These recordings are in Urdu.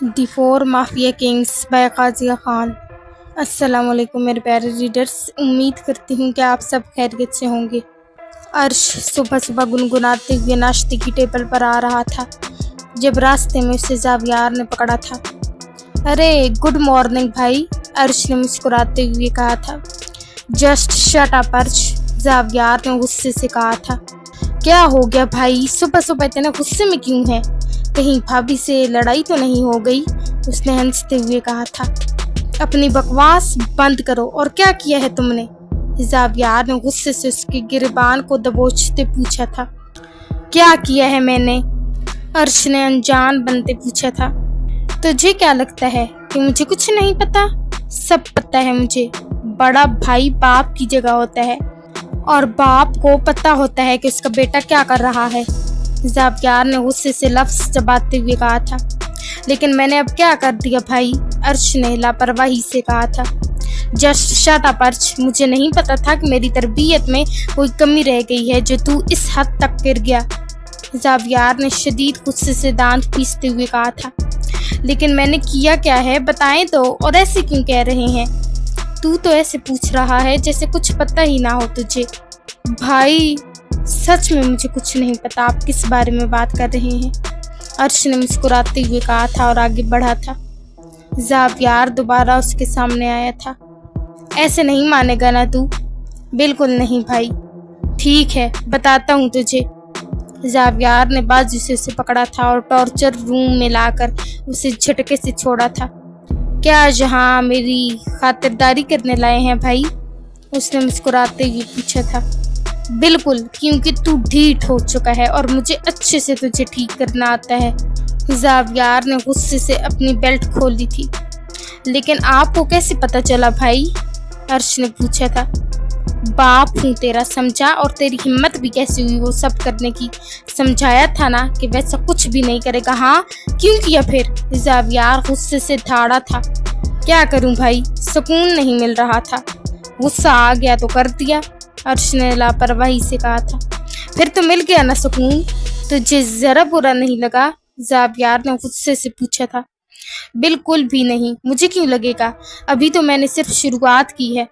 The four mafia kings by Qazia Khan. السلام علیکم میرے پیارے ریڈرز، امید کرتی ہوں کہ آپ سب خیریت سے ہوں گے۔ عرش صبح صبح گنگناتے ہوئے ناشتے کی ٹیبل پر آ رہا تھا جب راستے میں اسے زاویار نے پکڑا تھا۔ ارے گڈ مارننگ بھائی، عرش نے مسکراتے ہوئے کہا تھا۔ جسٹ شٹ اپ عرش، زاویار نے غصے سے کہا تھا۔ کیا ہو گیا بھائی، صبح صبح اتنے غصے میں کیوں ہے؟ کہیں بھابھی سے لڑائی تو نہیں ہو گئی؟ اس نے ہنستے ہوئے کہا تھا۔ اپنی بکواس بند کرو، اور کیا کیا ہے تم نے؟ زاویار نے غصے سے اس کے گریبان کو دبوچتے پوچھا تھا۔ کیا کیا ہے میں نے؟ عرش نے انجان بنتے پوچھا تھا۔ تجھے کیا لگتا ہے کہ مجھے کچھ نہیں پتا؟ سب پتا ہے مجھے۔ بڑا بھائی باپ کی جگہ ہوتا ہے، اور باپ کو پتا ہوتا ہے کہ اس کا بیٹا کیا کر رہا ہے۔ زاویار نے غصے سے لفظ چباتے ہوئے کہا تھا۔ لیکن میں نے اب کیا کر دیا بھائی؟ عرش نے لاپرواہی سے کہا تھا۔ جسٹ شٹ اپ عرش، مجھے نہیں پتا تھا کہ میری تربیت میں کوئی کمی رہ گئی ہے جو تو اس حد تک گر گیا۔ زاویار نے شدید غصے سے دانت پیستے ہوئے کہا تھا۔ لیکن میں نے کیا کیا ہے بتائیں تو، اور ایسے کیوں کہہ رہے ہیں؟ تو ایسے پوچھ رہا ہے جیسے کچھ پتہ ہی نہ ہو تجھے۔ بھائی سچ میں مجھے کچھ نہیں پتا آپ کس بارے میں بات کر رہے ہیں، عرش نے مسکراتے ہوئے کہا تھا اور آگے بڑھا تھا۔ زاویار دوبارہ اس کے سامنے آیا تھا۔ ایسے نہیں مانے گا نا تو؟ بالکل نہیں بھائی۔ ٹھیک ہے بتاتا ہوں تجھے۔ زاویار نے بازو سے اسے پکڑا تھا اور ٹارچر روم میں لا کر اسے جھٹکے سے چھوڑا تھا۔ کیا یہاں میری خاطرداری کرنے لائے ہیں بھائی؟ اس نے مسکراتے ہوئے پوچھا تھا۔ بالکل، کیونکہ تو ڈھیٹ ہو چکا ہے اور مجھے اچھے سے تجھے ٹھیک کرنا آتا ہے۔ زاویار نے غصے سے اپنی بیلٹ کھول لی تھی۔ لیکن آپ کو کیسے پتا چلا بھائی؟ عرش نے پوچھا تھا۔ باپ ہوں تیرا، سمجھا؟ اور تیری ہمت بھی کیسی ہوئی وہ سب کرنے کی؟ سمجھایا تھا نا کہ ویسا کچھ بھی نہیں کرے گا۔ ہاں کیوں کیا پھر؟ زاویار غصے سے دھاڑا تھا۔ کیا کروں بھائی، سکون نہیں مل رہا تھا، غصہ آ گیا تو کر دیا، عرش نے لاپرواہی سے کہا تھا۔ پھر تو مل گیا نا سکون؟ تجھے ذرا برا نہیں لگا؟ زاویار نے غصے سے پوچھا تھا۔ بالکل بھی نہیں، مجھے کیوں لگے گا؟ ابھی تو میں نے صرف شروعات کی ہے،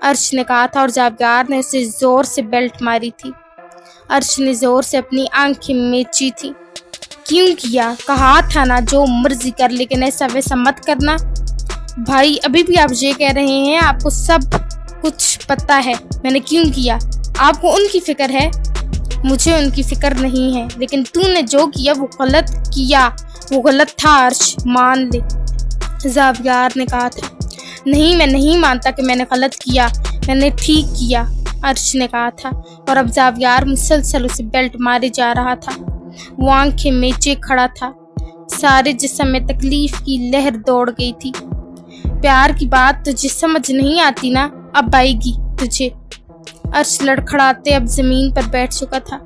عرش نے کہا تھا، اور زاویار نے اسے زور سے بیلٹ ماری تھی۔ عرش نے زور سے اپنی آنکھیں میچی تھی۔ کیوں کیا؟ کہا تھا نا جو مرضی کر، لیکن ایسا ویسا مت کرنا۔ بھائی ابھی بھی آپ یہ کہہ رہے ہیں آپ کو سب کچھ پتا ہے میں نے کیوں کیا؟ آپ کو ان کی فکر ہے؟ مجھے ان کی فکر نہیں ہے، لیکن تو نے جو کیا وہ غلط کیا، وہ غلط تھا عرش، مان لے، زاویار نے کہا تھا۔ نہیں میں نہیں مانتا کہ میں نے غلط کیا، میں نے ٹھیک کیا، عرش نے کہا تھا، اور اب زاویار مسلسل اسے بیلٹ مارے جا رہا تھا۔ وہ آنکھیں میچے کھڑا تھا، سارے جسم میں تکلیف کی لہر دوڑ گئی تھی۔ پیار کی بات تجھے سمجھ نہیں آتی نا، اب آئے گی تجھے۔ عرش لڑکھڑاتے اب زمین پر بیٹھ چکا تھا۔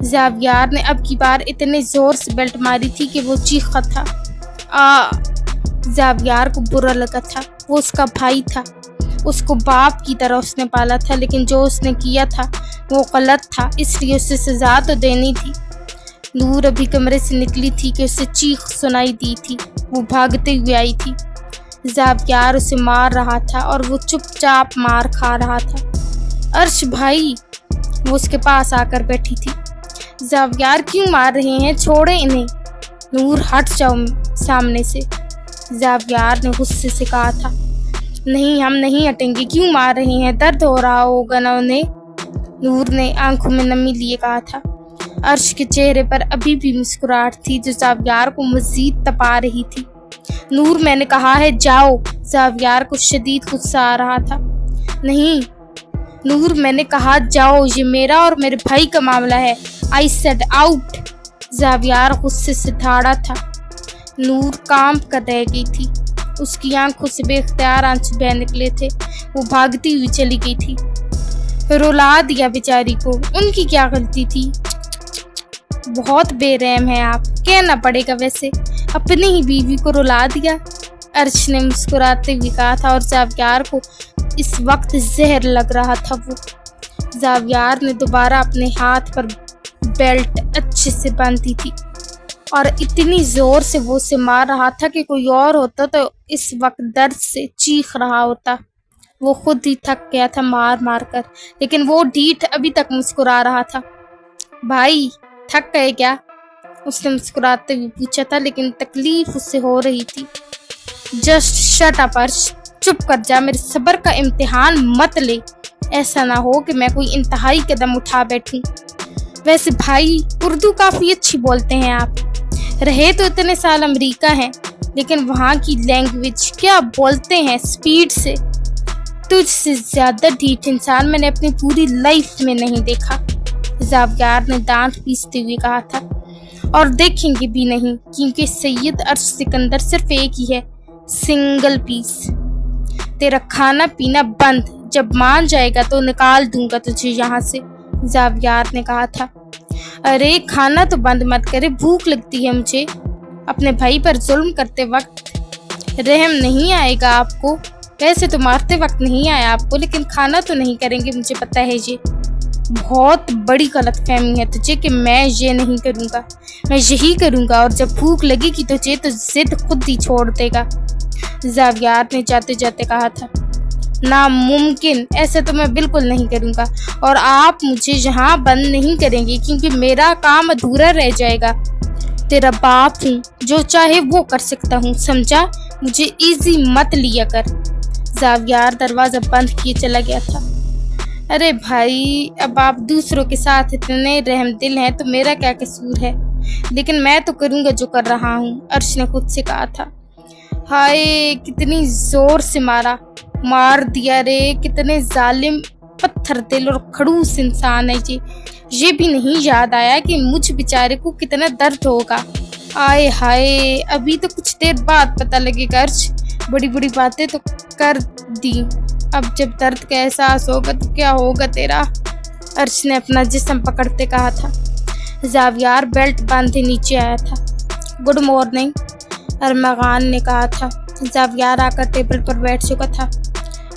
زاویار نے اب کی بار اتنے زور سے بیلٹ ماری تھی کہ وہ چیخا تھا۔ زاویار کو برا لگا تھا، وہ اس کا بھائی تھا، اس کو باپ کی طرح اس نے پالا تھا، لیکن جو اس نے کیا تھا وہ غلط تھا، اس لیے اسے سزا تو دینی تھی۔ نور ابھی کمرے سے نکلی تھی کہ اسے چیخ سنائی دی تھی، وہ بھاگتے ہوئے آئی تھی۔ زاویار اسے مار رہا تھا اور وہ چپ چاپ مار کھا رہا تھا۔ عرش بھائی، وہ اس کے پاس آ کر بیٹھی تھی۔ زاویار کیوں مار رہے ہیں؟ چھوڑیں انہیں۔ نور ہٹ جاؤ سامنے سے، زاویار نے غصے سے کہا تھا۔ نہیں ہم نہیں ہٹیں گے، کیوں مار رہے ہیں؟ درد ہو رہا ہوگا نا انہیں، نور نے آنکھوں میں نمی لیے کہا تھا۔ عرش کے چہرے پر ابھی بھی مسکراہٹ تھی جو زاویار کو مزید تپا رہی تھی۔ نور میں نے کہا ہے جاؤ، زاویار کو شدید غصہ آ رہا تھا۔ نہیں نور میں نے کہا جاؤ، یہ میرا اور میرے بھائی کا معاملہ ہے، آئی سیڈ آؤٹ، زاویار غصے سے دھاڑا تھا۔ نور کانپ کر رہ گئی تھی، اس کی آنکھوں سے بے اختیار آنسو بہہ نکلے تھے، وہ بھاگتی ہوئی چلی گئی تھی۔ رلا دیا بیچاری کو، ان کی کیا غلطی تھی؟ بہت بے رحم ہے آپ، کہنا پڑے گا ویسے، اپنی ہی بیوی کو رلا دیا، عرش نے مسکراتے ہوئے کہا تھا، اور زاویار کو اس وقت زہر لگ رہا تھا۔ وہ زاویار نے دوبارہ اپنے ہاتھ پر بیلٹ اچھے سے باندھی تھی۔ اور اتنی زور سے وہ اسے مار رہا تھا کہ کوئی اور ہوتا تو اس وقت درد سے چیخ رہا ہوتا۔ وہ خود ہی تھک گیا تھا مار مار کر، لیکن وہ ڈھیٹ ابھی تک مسکرا رہا تھا۔ بھائی تھک گئے کیا؟ اس نے مسکراتے ہوئے پوچھا تھا، لیکن تکلیف اس سے ہو رہی تھی۔ جسٹ شٹ اپ ارش، چپ کر جا، میرے صبر کا امتحان مت لے، ایسا نہ ہو کہ میں کوئی انتہائی قدم اٹھا بیٹھوں۔ ویسے بھائی اردو کافی اچھی بولتے ہیں آپ، رہے تو اتنے سال امریکہ ہیں، لیکن وہاں کی لینگویج کیا بولتے ہیں اسپیڈ سے، تجھ سے زیادہ ڈھیٹ انسان میں نے اپنی پوری لائف میں نہیں دیکھا، زاویار نے دانت پیستے ہوئے کہا تھا۔ اور دیکھیں گے بھی نہیں، کیونکہ سید ارش سکندر صرف ایک ہی ہے، سنگل پیس۔ تیرا کھانا پینا بند، جب مان جائے گا تو نکال دوں گا تجھے یہاں سے، زاویار نے کہا تھا۔ ارے کھانا تو بند مت کرے، بھوک لگتی ہے مجھے۔ اپنے بھائی پر ظلم کرتے وقت رحم نہیں آئے گا آپ کو؟ ویسے تو مارتے وقت نہیں آیا آپ کو، لیکن کھانا تو نہیں کریں گے، مجھے پتہ ہے یہ بہت بڑی غلط فہمی ہے تجھے کہ میں یہ نہیں کروں گا، میں یہی کروں گا، اور جب بھوک لگے گی تجھے تو ضد خود ہی چھوڑ دے گا، زاویار نے جاتے جاتے کہا تھا۔ ناممکن، ایسا تو میں بالکل نہیں کروں گا، اور آپ مجھے یہاں بند نہیں کریں گے کیونکہ میرا کام ادھورا رہ جائے گا۔ تیرا باپ ہوں، جو چاہے وہ کر سکتا ہوں، سمجھا؟ مجھے ایزی مت لیا کر۔ زاویار دروازہ بند کیے چلا گیا تھا۔ ارے بھائی اب آپ دوسروں کے ساتھ اتنے رحم دل ہیں تو میرا کیا قصور ہے، لیکن میں تو کروں گا جو کر رہا ہوں، ارش نے خود سے کہا تھا۔ ہائے کتنی زور سے مار دیا رے، کتنے ظالم پتھر دل اور کھڑوس انسان ہے یہ بھی نہیں یاد آیا کہ مجھ بیچارے کو کتنا درد ہوگا۔ آئے ہائے ابھی تو کچھ دیر بعد پتہ لگے گا ارش، بڑی بڑی باتیں تو کر دی، اب جب درد کا احساس ہوگا تو کیا ہوگا تیرا، ارش نے اپنا جسم پکڑتے کہا تھا۔ زاویار بیلٹ باندھے نیچے آیا تھا۔ گڈ مارننگ، ارمغان نے کہا تھا۔ زاویار آ کر ٹیبل پر بیٹھ چکا تھا۔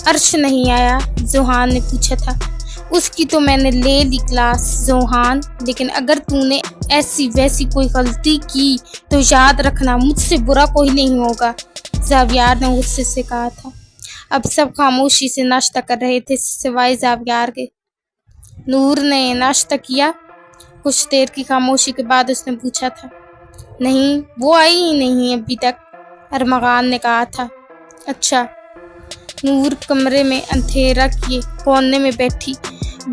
ارش نہیں آیا؟ زوہان نے پوچھا تھا۔ اس کی تو میں نے لے لی کلاس زوہان، لیکن اگر تو نے ایسی ویسی کوئی غلطی کی تو یاد رکھنا مجھ سے برا کوئی نہیں ہوگا، زاویار نے غصے سے کہا تھا۔ اب سب خاموشی سے ناشتہ کر رہے تھے سوائے زاویار کے۔ نور نے ناشتہ کیا؟ کچھ دیر کی خاموشی کے بعد اس نے پوچھا تھا۔ نہیں، وہ آئی ہی نہیں ابھی تک، ارمغان نے کہا تھا۔ اچھا۔ نور کمرے میں اندھیرا کیے کونے میں بیٹھی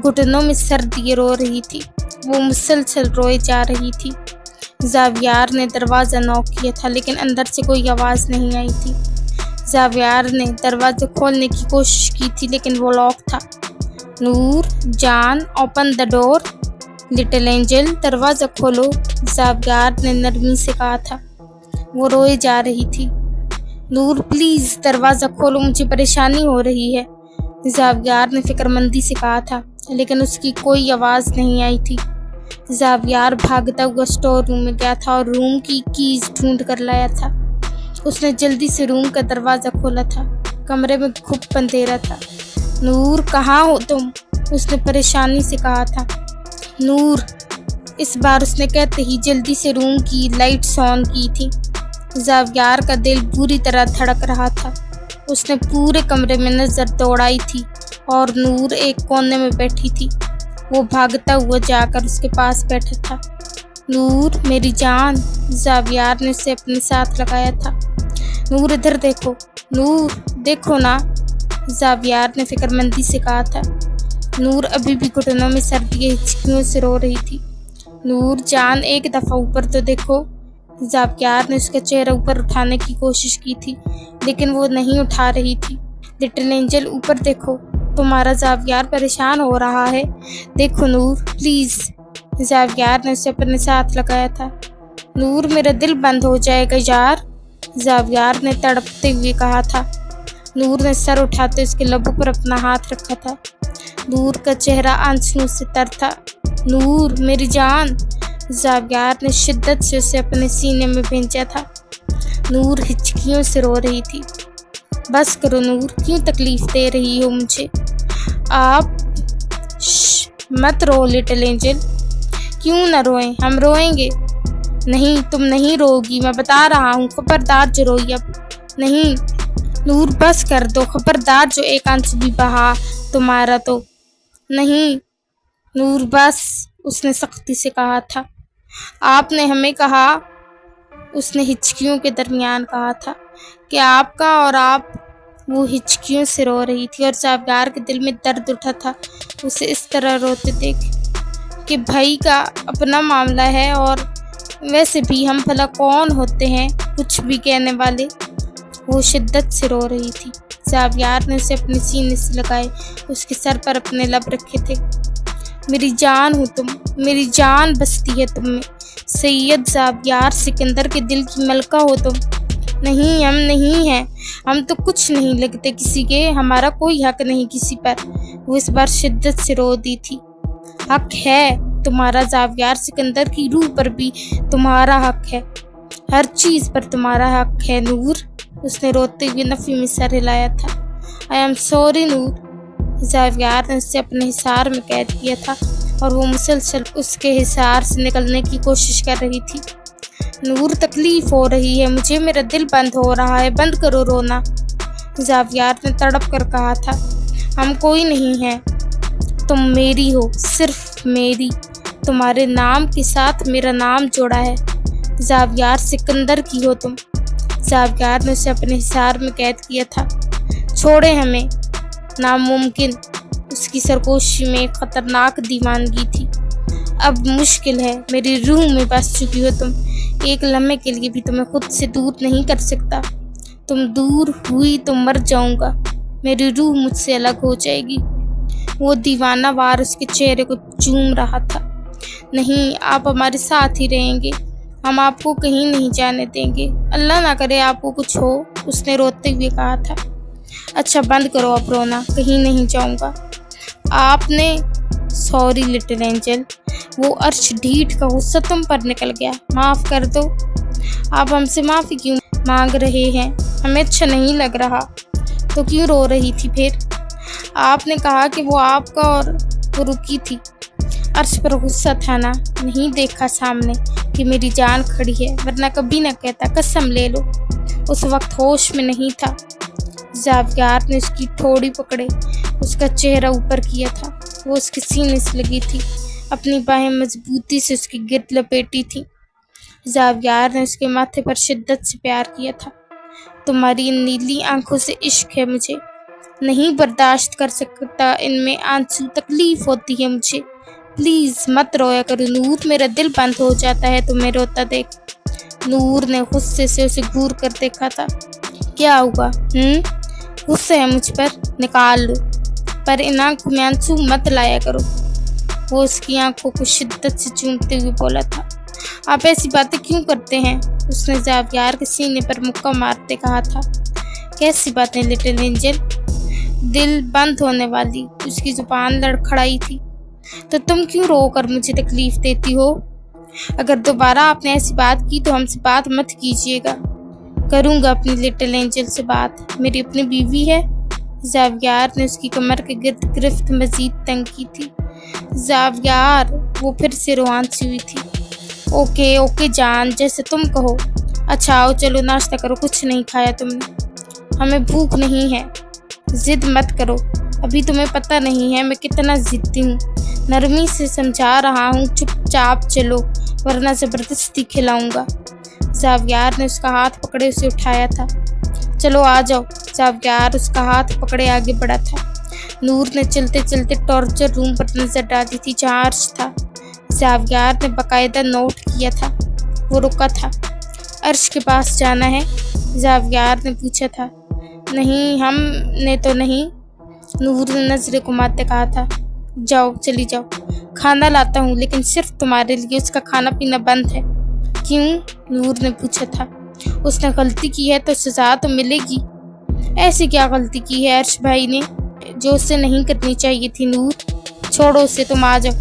گھٹنوں میں سر دیے رو رہی تھی، وہ مسلسل روئے جا رہی تھی۔ زاویار نے دروازہ نوک کیا تھا لیکن اندر سے کوئی آواز نہیں آئی تھی۔ زاویار نے دروازہ کھولنے کی کوشش کی تھی لیکن وہ لاک تھا۔ Noor Jan, open the door, little angel, دروازہ کھولو، زاویار نے نرمی سے کہا تھا۔ وہ روئے جا رہی تھی۔ نور پلیز دروازہ کھولو، مجھے پریشانی ہو رہی ہے، زاویار نے فکر مندی سے کہا تھا، لیکن اس کی کوئی آواز نہیں آئی تھی۔ زاویار بھاگتا ہوا اسٹور روم میں گیا تھا اور روم کی کیز ڈھونڈ کر لایا تھا۔ اس نے جلدی سے روم کا دروازہ کھولا تھا۔ کمرے میں گھپ اندھیرا تھا۔ نور کہاں ہو تم؟ اس نے پریشانی سے کہا تھا۔ نور، اس بار اس نے کہتے ہی جلدی سے روم کی لائٹس آن کی تھی۔ زاویار کا دل بری طرح دھڑک رہا تھا۔ اس نے پورے کمرے میں نظر دوڑائی تھی اور نور ایک کونے میں بیٹھی تھی۔ وہ بھاگتا ہوا جا کر اس کے پاس بیٹھا تھا۔ نور میری جان، زاویار نے اسے اپنے ساتھ لگایا تھا۔ نور ادھر دیکھو، نور دیکھو نا، زاویار نے فکر مندی سے کہا تھا۔ نور ابھی بھی گھٹنوں میں سر دیے ہچکیوں سے رو رہی تھی۔ نور جان ایک دفعہ اوپر تو دیکھو، زاویار نے اس کا چہرہ اوپر اٹھانے کی کوشش کی تھی لیکن وہ نہیں اٹھا رہی تھی۔ لٹل اینجل اوپر دیکھو، تمہارا زاویار پریشان ہو رہا ہے، دیکھو نور پلیز، زاویار نے اسے اپنے ساتھ لگایا تھا۔ نور میرا دل بند ہو جائے گا یار، زاویار نے تڑپتے ہوئے کہا تھا۔ نور نے سر اٹھاتے اس کے لبوں پر اپنا ہاتھ رکھا تھا۔ نور کا چہرہ آنسوؤں سے تر تھا۔ نور میری جان، زاویار نے شدت سے اسے اپنے سینے میں بھینچا تھا۔ نور ہچکیوں سے رو رہی تھی۔ بس کرو نور، کیوں تکلیف دے رہی ہو مجھے؟ آپ مت رو لٹل اینجل، کیوں نہ روئیں، ہم روئیں گے، نہیں تم نہیں رو گی، میں بتا رہا ہوں، خبردار جو روئی اب نہیں۔ نور بس کر دو، خبردار جو ایک آنسو بھی بہا تمہارا تو نہیں۔ نور بس، اس نے سختی سے کہا تھا۔ آپ نے ہمیں کہا، اس نے ہچکیوں کے درمیان کہا تھا کہ آپ کا اور آپ۔ وہ ہچکیوں سے رو رہی تھی اور زاویار کے دل میں درد اٹھا تھا اسے اس طرح روتے دیکھ کہ بھائی کا اپنا معاملہ ہے، اور ویسے بھی ہم بھلا کون ہوتے ہیں کچھ بھی کہنے والے۔ وہ شدت سے رو رہی تھی۔ زاویار نے اسے اپنے سینے سے لگائے، اس کے سر پر اپنے لب رکھے تھے۔ میری جان ہو تم، میری جان بستی ہے تم میں، سید زاویار سکندر کے دل کی ملکہ ہو تم۔ نہیں، ہم نہیں ہیں، ہم تو کچھ نہیں لگتے کسی کے، ہمارا کوئی حق نہیں کسی پر۔ وہ اس بار شدت سے رو دی تھی۔ حق ہے تمہارا زاویار سکندر کی روح پر بھی تمہارا حق ہے، ہر چیز پر تمہارا حق ہے نور۔ اس نے روتے ہوئے نفی میں سر ہلایا تھا۔ آئی ایم سوری نور۔ زاویار نے اسے اپنے حصار میں قید کیا تھا اور وہ مسلسل اس کے حصار سے نکلنے کی کوشش کر رہی تھی۔ نور تکلیف ہو رہی ہے مجھے، میرا دل بند ہو رہا ہے، بند کرو رونا، زاویار نے تڑپ کر کہا تھا۔ ہم کوئی نہیں ہیں، تم میری ہو، صرف میری، تمہارے نام کے ساتھ میرا نام جوڑا ہے، زاویار سکندر کی ہو تم۔ زاویار نے اسے اپنے حصار میں قید کیا تھا۔ چھوڑے ہمیں، ناممکن۔ اس کی سرگوشی میں ایک خطرناک دیوانگی تھی۔ اب مشکل ہے، میری روح میں بس چکی ہو تم، ایک لمحے کے لیے بھی تمہیں خود سے دور نہیں کر سکتا۔ تم دور ہوئی تو مر جاؤں گا، میری روح مجھ سے الگ ہو جائے گی۔ وہ دیوانہ وار اس کے چہرے کو چوم رہا تھا۔ نہیں، آپ ہمارے ساتھ ہی رہیں گے، ہم آپ کو کہیں نہیں جانے دیں گے، اللہ نہ کرے آپ کو کچھ ہو، اس نے روتے ہوئے کہا تھا۔ اچھا بند کرو اب رونا، کہیں نہیں جاؤں گا۔ آپ نے سوری لٹل اینجل۔ وہ عرش ڈھیٹ کا غصہ تم پر نکل گیا، معاف کر دو۔ آپ ہم سے معافی کیوں مانگ رہے ہیں؟ ہمیں اچھا نہیں لگ رہا۔ تو کیوں رو رہی تھی پھر؟ آپ نے کہا کہ وہ آپ کا اور وہ رکی تھی۔ عرش پر غصہ تھا نا، نہیں دیکھا سامنے کہ میری جان کھڑی ہے، ورنہ کبھی نہ کہتا، قسم لے لو۔ اس وقت ہوش میں نہیں تھا۔ زاویار نے اس کی ٹھوڑی پکڑے، اس کا چہرہ اوپر کیا تھا، وہ اس کے سینے سے لگی تھی، اپنی باہیں مضبوطی سے اس کی گرد لپیٹی تھی۔ زاویار نے اس کے ماتھے پر شدت سے پیار کیا تھا۔ تمہاری ان نیلی آنکھوں سے عشق ہے مجھے، نہیں برداشت کر سکتا ان میں آنسو، تکلیف ہوتی ہے مجھے، پلیز مت رویا کرو نور، میرا دل بند ہو جاتا ہے تمہیں روتا دیکھ۔ نور نے غصے سے اسے گھور کر دیکھا تھا۔ کیا ہوا؟ غصہ ہے مجھ پر؟ نکال لو، پر ان آنکھوں میں آنسو مت لایا کرو۔ وہ اس کی آنکھوں کو شدت سے چومتے ہوئے بولا تھا۔ آپ ایسی باتیں کیوں کرتے ہیں؟ اس نے زاویار کے سینے پر مکہ مارتے کہا تھا۔ کیسی باتیں لٹل اینجل؟ دل بند ہونے والی، اس کی زبان لڑکھڑائی تھی۔ تو تم کیوں رو کر مجھے تکلیف دیتی ہو؟ اگر دوبارہ آپ نے ایسی بات کی تو ہم سے بات مت کیجیے گا۔ کروں گا اپنی لٹل اینجل سے بات، میری اپنی بیوی ہے۔ زاویار نے اس کی کمر کے گرد گرفت مزید تنگ کی تھی۔ زاویار، وہ پھر سے روان سی ہوئی تھی۔ اوکے جان، جیسے تم کہو۔ اچھا آؤ چلو ناشتہ کرو، کچھ نہیں کھایا تم نے، ہمیں بھوک نہیں ہے۔ ضد مت کرو، ابھی تمہیں پتہ نہیں ہے میں کتنا ضدی ہوں، نرمی سے سمجھا رہا ہوں، چپ چاپ چلو ورنہ زبردستی کھلاؤں گا۔ زاویار نے اس کا ہاتھ پکڑے اسے اٹھایا تھا۔ چلو آ جاؤ۔ زاویار اس کا ہاتھ پکڑے آگے بڑھا تھا۔ نور نے چلتے چلتے ٹارچر روم پر نظر ڈالی تھی جہاں عرش تھا۔ زاویار نے باقاعدہ نوٹ کیا تھا۔ وہ رکا تھا۔ عرش کے پاس جانا ہے؟ زاویار نے پوچھا تھا۔ نہیں، ہم نے تو نہیں، نور نے نظریں گھماتے کہا تھا۔ جاؤ، چلی جاؤ، کھانا لاتا ہوں، لیکن صرف تمہارے لیے، اس کا کھانا پینا بند ہے۔ کیوں؟ نور نے پوچھا تھا۔ اس نے غلطی کی ہے تو سزا تو ملے گی۔ ایسی کیا غلطی کی ہے عرش بھائی نے جو اسے نہیں کرنی چاہیے تھی؟ نور چھوڑو اسے، تم آ جاؤ،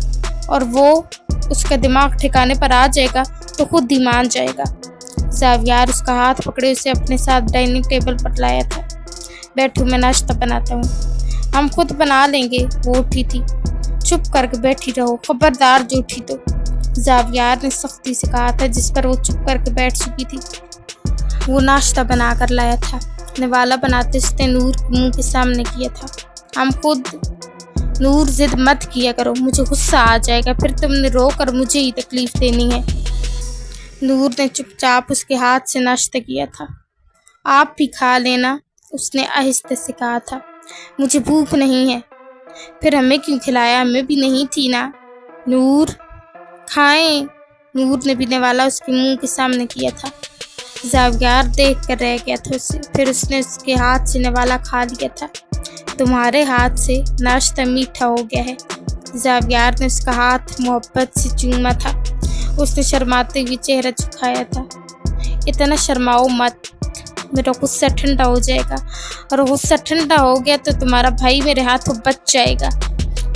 اور وہ اس کا دماغ ٹھکانے پر آ جائے گا تو خود ہی مان جائے گا۔ زاویار اس کا ہاتھ پکڑے اسے اپنے ساتھ ڈائننگ ٹیبل پر لایا تھا۔ بیٹھو، میں ناشتہ بناتا ہوں۔ ہم خود بنا لیں گے، وہ اٹھی تھی۔ چپ کر کے بیٹھی رہو، خبردار جو اٹھی تو۔ زاویار نے سختی سے کہا تھا، جس پر وہ چپ کر کے بیٹھ چکی تھی۔ وہ ناشتہ بنا کر لایا تھا۔ نوالا بناتے اس نے نور کے منہ کے سامنے کیا تھا۔ ہم خود نور ضد مت کیا کرو، مجھے غصہ آ جائے گا، پھر تم نے رو کر مجھے ہی تکلیف دینی ہے۔ نور نے چپ چاپ اس کے ہاتھ سے ناشتہ کیا تھا۔ آپ بھی کھا لینا، اس نے آہستہ سے کہا تھا۔ مجھے بھوک نہیں ہے۔ پھر ہمیں کیوں کھلایا؟ ہمیں بھی نہیں تھی نا۔ نور کھائیں۔ نور نے بھی نوالا اس کے منہ کے سامنے کیا تھا۔ زاویار دیکھ کر رہ گیا تھا اسے، پھر اس نے اس کے ہاتھ سے نوالا کھا لیا تھا۔ تمہارے ہاتھ سے ناشتہ میٹھا ہو گیا ہے۔ زاویار نے اس کا ہاتھ محبت سے چوما تھا۔ اس نے شرماتے ہوئے چہرہ جھکایا تھا۔ اتنا شرماؤ مت، میرا غصہ ٹھنڈا ہو جائے گا، اور غصہ ٹھنڈا ہو گیا تو تمہارا بھائی میرے ہاتھوں بچ جائے گا۔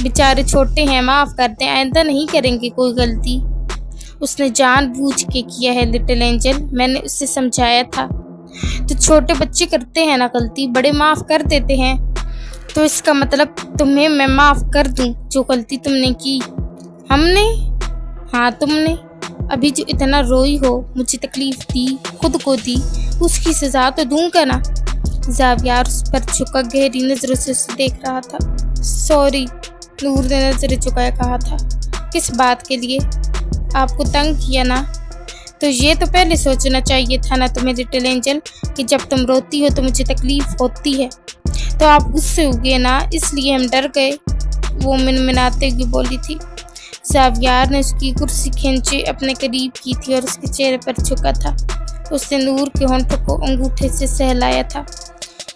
بیچارے چھوٹے ہیں، معاف کر دیں، آئندہ نہیں کریں گے کوئی غلطی۔ اس نے جان بوجھ کے کیا ہے لٹل اینجل، میں نے اسے سمجھایا تھا۔ تو چھوٹے بچے کرتے ہیں نا غلطی، بڑے معاف کر دیتے ہیں۔ تو اس کا مطلب تمہیں میں معاف کر دوں جو غلطی تم نے کی؟ ہم نے؟ ہاں تم نے۔ ابھی جو اتنا روئی ہو، مجھے تکلیف دی، خود کو دی، اس کی سزا تو دوں گا نا۔ زاویار اس پر جھکا گہری نظروں سے اسے دیکھ رہا تھا۔ سوری، نور نے نظریں چکائے کہا تھا۔ کس بات کے لیے؟ آپ کو تنگ کیا نا؟ تو یہ تو پہلے سوچنا چاہیے تھا نا تمہیں لٹل اینجل، کہ جب تم روتی ہو تو مجھے تکلیف ہوتی ہے، تو آپ غصے ہوگے نا، اس لیے ہم ڈر گئے، وہ منمناتے ہوئے بولی تھی۔ زاویار نے اس کی کرسی کھینچے اپنے قریب کی تھی اور اس کے چہرے پر جھکا تھا۔ اس نے نور کے ہونٹوں کو انگوٹھے سے سہلایا تھا۔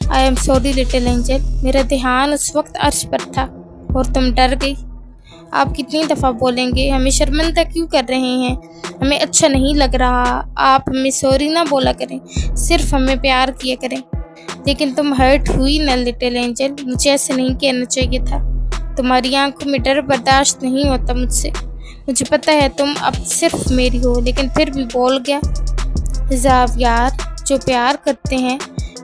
I am sorry little angel, میرا دھیان اس وقت عرش پر تھا اور تم ڈر گئی۔ آپ کتنی دفعہ بولیں گے؟ ہمیں شرمندہ کیوں کر رہے ہیں؟ ہمیں اچھا نہیں لگ رہا۔ آپ ہمیں سوری نہ بولا کریں، صرف ہمیں پیار کیا کریں۔ لیکن تم ہرٹ ہوئی نا لٹل اینجل، مجھے ایسے نہیں کہنا چاہیے تھا۔ تمہاری آنکھوں میں ڈر برداشت نہیں ہوتا مجھ سے۔ مجھے پتہ ہے تم اب صرف میری ہو، لیکن پھر بھی بول گیا۔ زاویار، جو پیار کرتے ہیں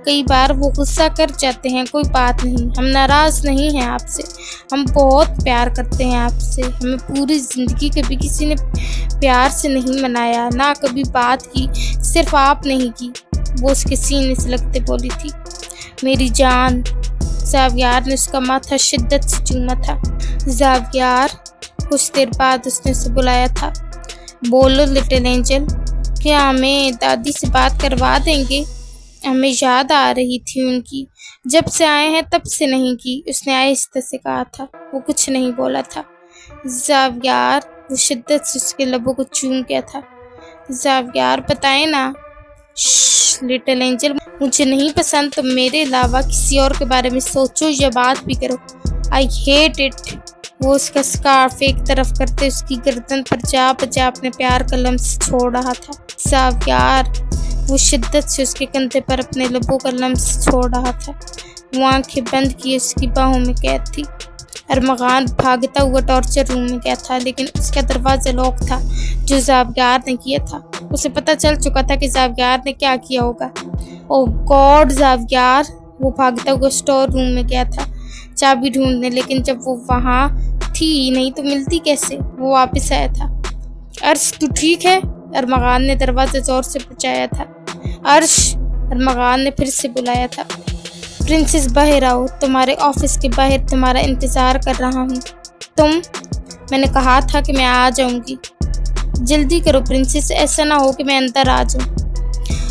کئی بار وہ غصہ کر جاتے ہیں، کوئی بات نہیں، ہم ناراض نہیں ہیں آپ سے، ہم بہت پیار کرتے ہیں آپ سے۔ ہمیں پوری زندگی کبھی کسی نے پیار سے نہیں منایا، نہ کبھی بات کی، صرف آپ نہیں کی۔ وہ اس کے سینے سے لگتے بولی تھی۔ میری جان۔ زاویار نے اس کا ماتھا شدت سے چوما تھا۔ زاویار، کچھ دیر بعد اس نے اسے بلایا تھا۔ بولو لٹل اینجل، کیا ہمیں دادی سے بات کروا دیں گے؟ ہمیں یاد آ رہی تھی ان کی، جب سے آئے ہیں تب سے نہیں کی، اس نے آہستہ سے کہا تھا۔ وہ کچھ نہیں بولا تھا۔ زاویار، وہ شدت سے اس کے لبوں کو چوم گیا تھا۔ زاویار، بتائیں نا۔ لٹل اینجل، مجھے نہیں پسند تم میرے علاوہ کسی اور کے بارے میں سوچو یا بات بھی کرو۔ I hate it. وہ اس کا سکارف ایک طرف کرتے اس کی گردن پر جا بجا اپنے پیار کا لمس چھوڑ رہا تھا۔ زاویار، وہ شدت سے اس کے کندھے پر اپنے لبوں کا لمس چھوڑ رہا تھا۔ وہ آنکھیں بند کیے اس کی باہوں میں قید تھی۔ ارمغان بھاگتا ہوا ٹارچر روم میں گیا تھا، لیکن اس کا دروازہ لاک تھا جو زاویار نے کیا تھا۔ اسے پتہ چل چکا تھا کہ زاویار نے کیا کیا ہوگا۔ او گاڈ زاویار، وہ بھاگتا ہوا اسٹور روم میں گیا تھا چابی ڈھونڈنے، لیکن جب وہ وہاں تھی ہی نہیں تو ملتی کیسے؟ وہ واپس آیا تھا۔ عرش، تو ٹھیک ہے؟ ارمغان نے دروازہ زور سے بچایا تھا۔ عرش، ارمغان نے پھر سے بلایا تھا۔ پرنسس باہر آؤ، تمہارے آفس کے باہر تمہارا انتظار کر رہا ہوں۔ میں نے کہا تھا کہ میں آ جاؤں گی۔ جلدی کرو پرنسس، ایسا نہ ہو کہ میں اندر آ جاؤں۔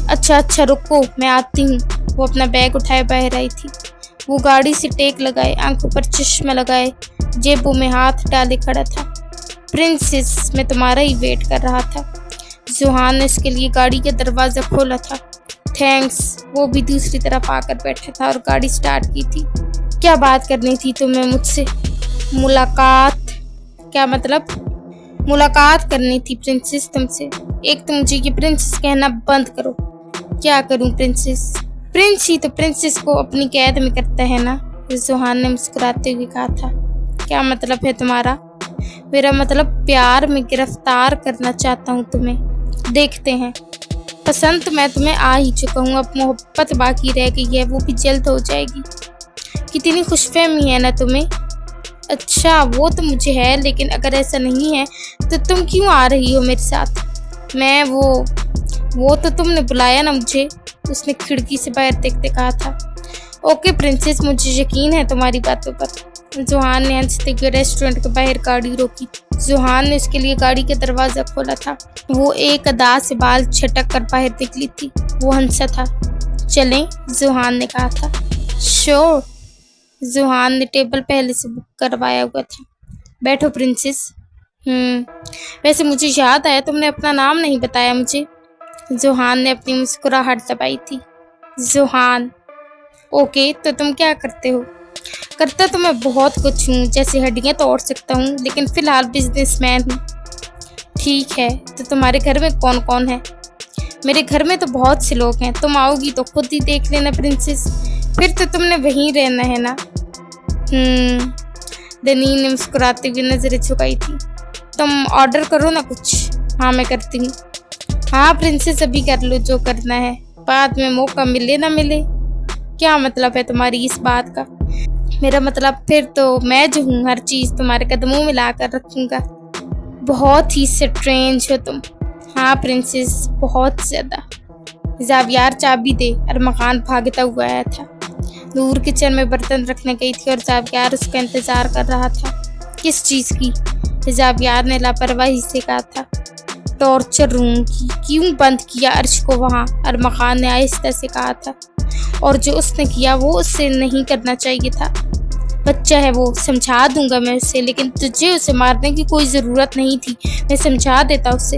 اچھا رکو، میں آتی ہوں۔ وہ اپنا بیگ اٹھائے باہر آئی تھی۔ وہ گاڑی سے ٹیک لگائے، آنکھوں پر چشمہ لگائے، جیبوں میں ہاتھ ڈالے کھڑا تھا۔ پرنسس، میں تمہارا ہی ویٹ کر رہا تھا۔ زوہان نے اس کے لیے گاڑی کا دروازہ کھولا تھا۔ تھینکس۔ وہ بھی دوسری طرف آ کر بیٹھا تھا اور گاڑی سٹارٹ کی تھی۔ کیا بات کرنی تھی تمہیں مجھ سے؟ ملاقات۔ کیا مطلب؟ ملاقات کرنی تھی پرنسس تم سے۔ ایک تو مجھے یہ پرنسس کہنا بند کرو۔ کیا کروں پرنسس؟ پرنس ہی تو پرنسس کو اپنی قید میں کرتا ہے نا، زوہان نے مسکراتے ہوئے کہا تھا۔ کیا مطلب ہے تمہارا؟ میرا مطلب پیار میں گرفتار کرنا چاہتا ہوں تمہیں۔ دیکھتے ہیں۔ پسند تو میں تمہیں آ ہی چکا ہوں، اب محبت باقی رہ گئی ہے، وہ بھی جلد ہو جائے گی۔ کتنی خوش فہمی ہے نا تمہیں۔ اچھا وہ تو مجھے ہے، لیکن اگر ایسا نہیں ہے تو تم کیوں آ رہی ہو میرے ساتھ؟ میں وہ تو تم نے بلایا نا مجھے، اس نے کھڑکی سے باہر دیکھتے کہا تھا۔ اوکے پرنسس، مجھے یقین ہے تمہاری باتوں پر۔ زوہان نے ہنستے ہوئے ریسٹورنٹ کے باہر گاڑی روکی۔ زوہان نے اس کے لیے گاڑی کا دروازہ کھولا تھا۔ وہ ایک ادا سے بال چھٹک کر باہر نکلی تھی۔ وہ ہنسا تھا۔ چلیں، زوہان نے کہا تھا۔ شور، زوہان نے ٹیبل پہلے سے بک کروایا ہوا تھا۔ بیٹھو پرنسس۔ ویسے مجھے یاد آیا تم نے اپنا نام نہیں بتایا مجھے۔ زوہان نے اپنی مسکراہٹ دبائی تھی۔ زوہان، اوکے تو تم کیا کرتے ہو؟ کرتا تو میں بہت کچھ ہوں، جیسے ہڈیاں توڑ سکتا ہوں، لیکن فی الحال بزنس مین ہوں۔ ٹھیک ہے، تو تمہارے گھر میں کون کون ہے؟ میرے گھر میں تو بہت سے لوگ ہیں، تم آؤ گی تو خود ہی دیکھ لینا پرنسس۔ پھر تو تم نے وہیں رہنا ہے نا؟ دنین نے مسکراتے ہوئے نظریں جھکائی تھی۔ تم آرڈر کرو نا کچھ۔ ہاں میں کرتی ہوں۔ ہاں پرنسس، ابھی کر لو جو کرنا ہے، بعد میں موقع ملے نہ ملے۔ کیا مطلب ہے تمہاری اس بات کا؟ میرا مطلب پھر تو میں جو ہوں ہر چیز تمہارے قدموں میں لا کر رکھوں گا۔ بہت ہی اسٹرینج ہو تم۔ ہاں پرنسس، بہت زیادہ۔ زاویار چابی دے، ارمغان بھاگتا ہوا آیا تھا۔ نور کچن میں برتن رکھنے گئی تھی اور زاویار اس کا انتظار کر رہا تھا۔ کس چیز کی؟ زاویار نے لاپرواہی سے کہا تھا۔ ٹارچر روم کی۔ کیوں بند کیا عرش کو وہاں؟ ارمغان نے آہستہ سے کہا تھا۔ اور جو اس نے کیا وہ اس سے نہیں کرنا چاہیے تھا۔ بچہ ہے وہ، سمجھا دوں گا میں اسے، لیکن تجھے اسے مارنے کی کوئی ضرورت نہیں تھی، میں سمجھا دیتا اسے۔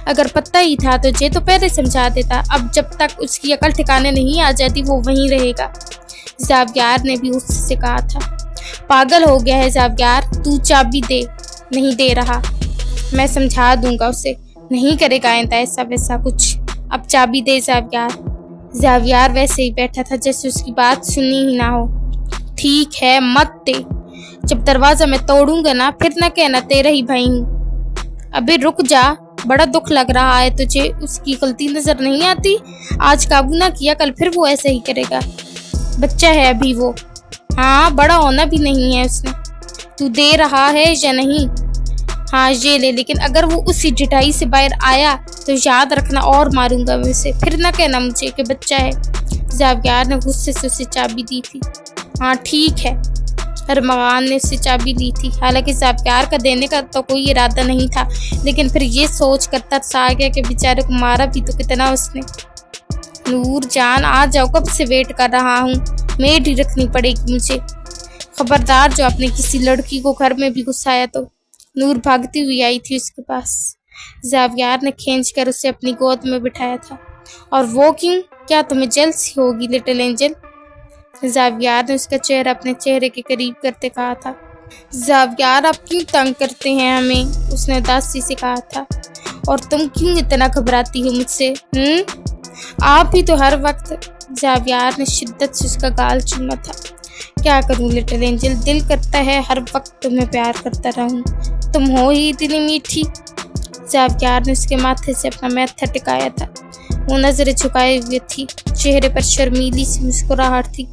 اگر پتہ ہی تھا تجھے تو پہلے سمجھا دیتا۔ اب جب تک اس کی عقل ٹھکانے نہیں آ جاتی وہ وہیں رہے گا۔ زاویار نے بھی غصے سے کہا تھا۔ پاگل ہو گیا ہے زاویار، تو چابی دے۔ نہیں دے رہا۔ میں سمجھا دوں گا اسے، نہیں کرے گا آئندہ ایسا ویسا کچھ۔ اب چابی دے زاویار۔ زاویار ویسے ہی بیٹھا تھا جیسے اس کی بات سنی ہی نہ ہو۔ ٹھیک ہے، مت دے۔ جب دروازہ میں توڑوں گا نا پھر نہ کہنا تیرا ہی بھائی ہوں۔ ابے رک جا، بڑا دکھ لگ رہا ہے تجھے، اس کی غلطی نظر نہیں آتی؟ آج قابو نہ کیا کل پھر وہ ایسا ہی کرے گا۔ بچہ ہے ابھی وہ۔ ہاں، بڑا ہونا بھی نہیں ہے اس نے۔ تو دے رہا ہے یا نہیں؟ ہاں یہ لے، لیکن اگر وہ اسی ڈٹائی سے باہر آیا تو یاد رکھنا اور ماروں گا میں اسے، پھر نہ کہنا مجھے کہ بچہ ہے۔ زاویار نے غصے سے اسے چابی دی تھی۔ ہاں ٹھیک ہے۔ ارمغان نے اسے چابی لی تھی۔ حالانکہ زاویار کا دینے کا تو کوئی ارادہ نہیں تھا، لیکن پھر یہ سوچ کر ترس آ گیا کہ بیچارے کو مارا بھی تو کتنا اس نے۔ نور جان آ جاؤ، کب سے ویٹ کر رہا ہوں، میڈ ہی رکھنی پڑے گی مجھے۔ خبردار جو آپ نے کسی لڑکی کو گھر میں بھی گھسایا تو۔ نور بھاگتی ہوئی آئی تھی اس کے پاس۔ زاویار نے کھینچ کر اسے اپنی گود میں بٹھایا تھا۔ اور وہ کیوں؟ کیا تمہیں جلسی ہوگی لٹل اینجل؟ زاویار نے اس کا چہرہ اپنے چہرے کے قریب کرتے کہا تھا۔ زاویار آپ کیوں تنگ کرتے ہیں ہمیں؟ اس نے اداسی سے کہا تھا۔ اور تم کیوں اتنا گھبراتی ہو مجھ سے؟ آپ ہی تو ہر وقت۔ زاویار نے شدت سے اس کا گال چوما تھا۔ کیا کروں لٹل اینجل، دل کرتا ہے ہر وقت تمہیں پیار کرتا رہوں، تم ہو ہی اتنی میٹھی۔ زاویار نے اس کے ماتھے سے اپنا میتھا ٹکایا تھا۔ وہ نظریں جھکائے ہوئے تھی، چہرے پر شرمیلی سی مسکراہٹ تھی،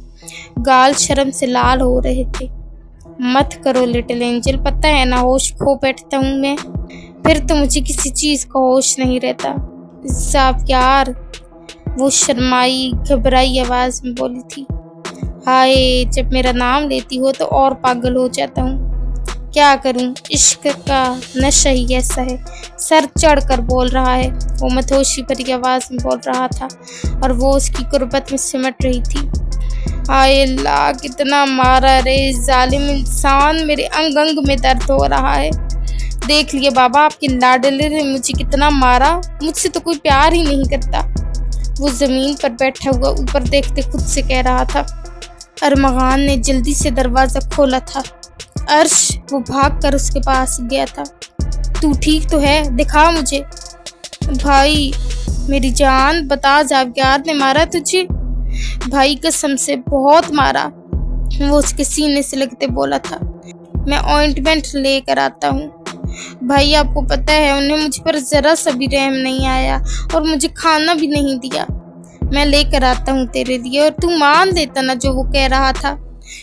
گال شرم سے لال ہو رہے تھے۔ مت کرو لٹل اینجل، پتہ ہے نا ہوش کھو بیٹھتا ہوں میں، پھر تو مجھے کسی چیز کا ہوش نہیں رہتا۔ زاویار، وہ شرمائی گھبرائی آواز میں بولی تھی۔ ہائے، جب میرا نام لیتی ہو تو اور پاگل ہو جاتا ہوں۔ کیا کروں، عشق کا نشہ ہی ایسا ہے، سر چڑھ کر بول رہا ہے۔ وہ مدہوشی بھری آواز میں بول رہا تھا اور وہ اس کی قربت میں سمٹ رہی تھی۔ ہائے اللہ، کتنا مارا رے ظالم انسان، میرے انگ انگ میں درد ہو رہا ہے۔ دیکھ لیے بابا، آپ کے لاڈلے نے مجھے کتنا مارا، مجھ سے تو کوئی پیار ہی نہیں کرتا۔ وہ زمین پر بیٹھا ہوا اوپر دیکھتے خود سے کہہ رہا تھا۔ ارمغان نے جلدی سے دروازہ کھولا تھا۔ عرش، وہ بھاگ کر اس کے پاس گیا تھا۔ تو ٹھیک تو ہے؟ دکھا مجھے۔ بھائی، میری جان بتا، زاویار نے مارا تجھے؟ بھائی قسم سے بہت مارا، وہ اس کے سینے سے لگتے بولا تھا۔ میں آئنٹمنٹ لے کر آتا ہوں۔ بھائی آپ کو پتہ ہے انہیں مجھ پر ذرا سا بھی رحم نہیں آیا اور مجھے کھانا بھی نہیں دیا۔ میں لے کر آتا ہوں تیرے لیے، اور تو مان لیتا نا جو وہ کہہ رہا تھا۔